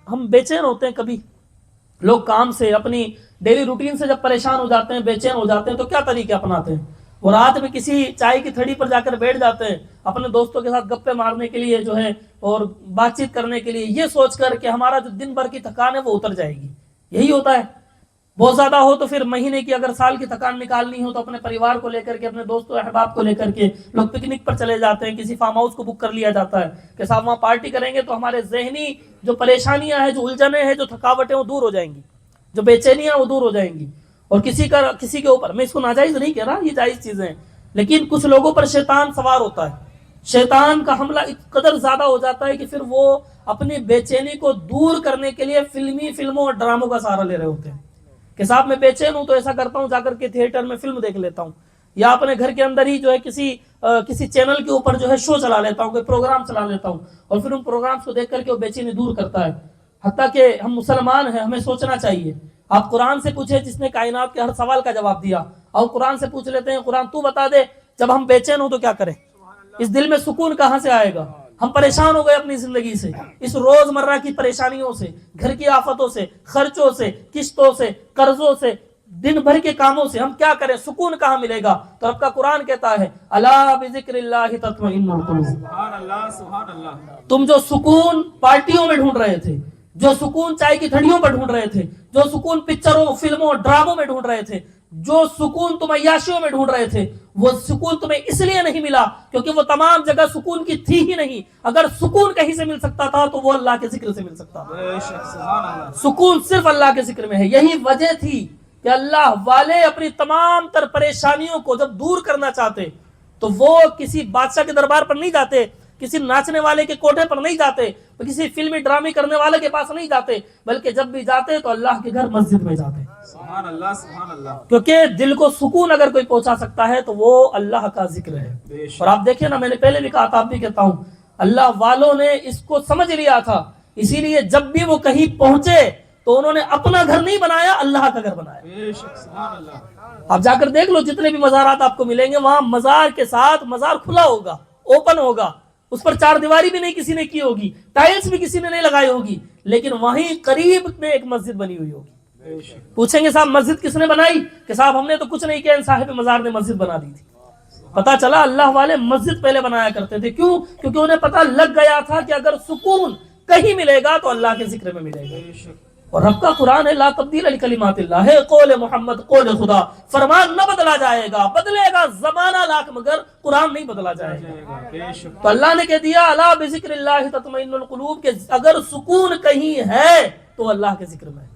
ہم بے چین ہوتے ہیں کبھی، لوگ کام سے اپنی ڈیلی روٹین سے جب پریشان ہو جاتے ہیں، بے چین ہو جاتے ہیں، تو کیا طریقے اپناتے ہیں؟ وہ رات میں کسی چائے کی تھڑی پر جا کر بیٹھ جاتے ہیں اپنے دوستوں کے ساتھ گپے مارنے کے لیے جو ہے، اور بات چیت کرنے کے لیے، یہ سوچ کر کہ ہمارا جو دن بھر کی تھکان ہے وہ اتر جائے گی۔ یہی ہوتا ہے، بہت زیادہ ہو تو پھر مہینے کی اگر سال کی تھکان نکالنی ہو تو اپنے پریوار کو لے کر کے، اپنے دوستوں احباب کو لے کر کے لوگ پکنک پر چلے جاتے ہیں، کسی فارم ہاؤس کو بک کر لیا جاتا ہے کہ صاحب وہاں پارٹی کریں گے تو ہمارے ذہنی جو پریشانیاں ہیں، جو الجھنیں ہیں، جو تھکاوٹیں، وہ دور ہو جائیں گی، جو بے چینیاں وہ دور ہو جائیں گی۔ اور کسی کے اوپر، میں اس کو ناجائز نہیں کہہ رہا، یہ جائز چیزیں ہیں، لیکن کچھ لوگوں پر شیطان سوار ہوتا ہے، شیطان کا حملہ اس قدر زیادہ ہو جاتا ہے کہ پھر وہ اپنی بے چینی کو دور کرنے کے لیے فلموں اور ڈراموں کا سہارا لے رہے ہوتے ہیں کہ صاحب میں بے چین ہوں تو ایسا کرتا ہوں، جا کر کے تھیٹر میں فلم دیکھ لیتا ہوں، یا اپنے گھر کے اندر ہی جو ہے کسی چینل کے اوپر جو ہے شو چلا لیتا ہوں، کوئی پروگرام چلا لیتا ہوں، اور پھر ان پروگرامز کو دیکھ کر کے وہ بے چینی دور کرتا ہے۔ حتیٰ کہ ہم مسلمان ہیں، ہمیں سوچنا چاہیے۔ آپ قرآن سے پوچھیں جس نے کائنات کے ہر سوال کا جواب دیا، اور قرآن سے پوچھ لیتے ہیں، قرآن تو بتا دے جب ہم بے چین ہوں تو کیا کریں؟ اس دل میں سکون کہاں سے آئے گا؟ ہم پریشان ہو گئے اپنی زندگی سے، اس روزمرہ کی پریشانیوں سے، گھر کی آفتوں سے، خرچوں سے، قسطوں سے، قرضوں سے، دن بھر کے کاموں سے، ہم کیا کریں؟ سکون کہاں ملے گا؟ تو رب کا قرآن کہتا ہے الا بذکر اللہ تطمئن القلوب۔ سبحان اللہ، سبحان اللہ۔ تم جو سکون پارٹیوں میں ڈھونڈ رہے تھے، جو سکون چائے کی تھڑیوں پر ڈھونڈ رہے تھے، جو سکون پکچروں، فلموں، ڈراموں میں ڈھونڈ رہے تھے، جو سکون تم عیاشیوں میں ڈھونڈ رہے تھے، وہ سکون تمہیں اس لیے نہیں ملا کیونکہ وہ تمام جگہ سکون کی تھی ہی نہیں۔ اگر سکون کہیں سے مل سکتا تھا تو وہ اللہ کے ذکر سے مل سکتا تھا۔ بے شک، سبحان اللہ۔ سکون صرف اللہ کے ذکر میں ہے۔ یہی وجہ تھی کہ اللہ والے اپنی تمام تر پریشانیوں کو جب دور کرنا چاہتے تو وہ کسی بادشاہ کے دربار پر نہیں جاتے، کسی ناچنے والے کے کوٹھے پر نہیں جاتے، کسی فلمی ڈرامے کرنے والے کے پاس نہیں جاتے، بلکہ جب بھی جاتے تو اللہ کے گھر مسجد میں جاتے، سبحان اللہ، سبحان اللہ۔ کیونکہ دل کو سکون اگر کوئی پہنچا سکتا ہے تو وہ اللہ کا ذکر ہے۔ بے شک۔ اور آپ دیکھیں نا، میں نے پہلے بھی کہا تھا، آپ بھی کہتا ہوں، اللہ والوں نے اس کو سمجھ لیا تھا، اسی لیے جب بھی وہ کہیں پہنچے تو انہوں نے اپنا گھر نہیں بنایا، اللہ کا گھر بنایا۔ بے شک، سبحان اللہ۔ آپ جا کر دیکھ لو، جتنے بھی مزارات آپ کو ملیں گے، وہاں مزار کے ساتھ مزار کھلا ہوگا، اوپن ہوگا، اس پر چار دیواری بھی نہیں کسی نے کی ہوگی، ٹائلز بھی کسی نے نہیں لگائی ہوگی، لیکن وہیں قریب میں ایک مسجد بنی ہوئی ہوگی۔ بے شک۔ پوچھیں گے صاحب مسجد کس نے بنائی؟ کہ صاحب ہم نے تو کچھ نہیں کیا، ان صاحب مزار نے مسجد بنا دی تھی۔ پتا چلا اللہ والے مسجد پہلے بنایا کرتے تھے، کیوں؟ کیونکہ انہیں پتا لگ گیا تھا کہ اگر سکون کہیں ملے گا تو اللہ کے ذکر میں ملے گا۔ بے شک۔ اور رب کا قرآن ہے لا تبدیل لکلمات اللہ، ہے قول محمد، قول خدا، فرمان نہ بدلا جائے گا، بدلے گا زمانہ لاکھ مگر قرآن نہیں بدلا جائے گا۔ بے شک۔ تو اللہ نے کہہ دیا الا بذکر اللہ تطمئن القلوب، کہ اگر سکون کہیں ہے تو اللہ کے ذکر میں ہے۔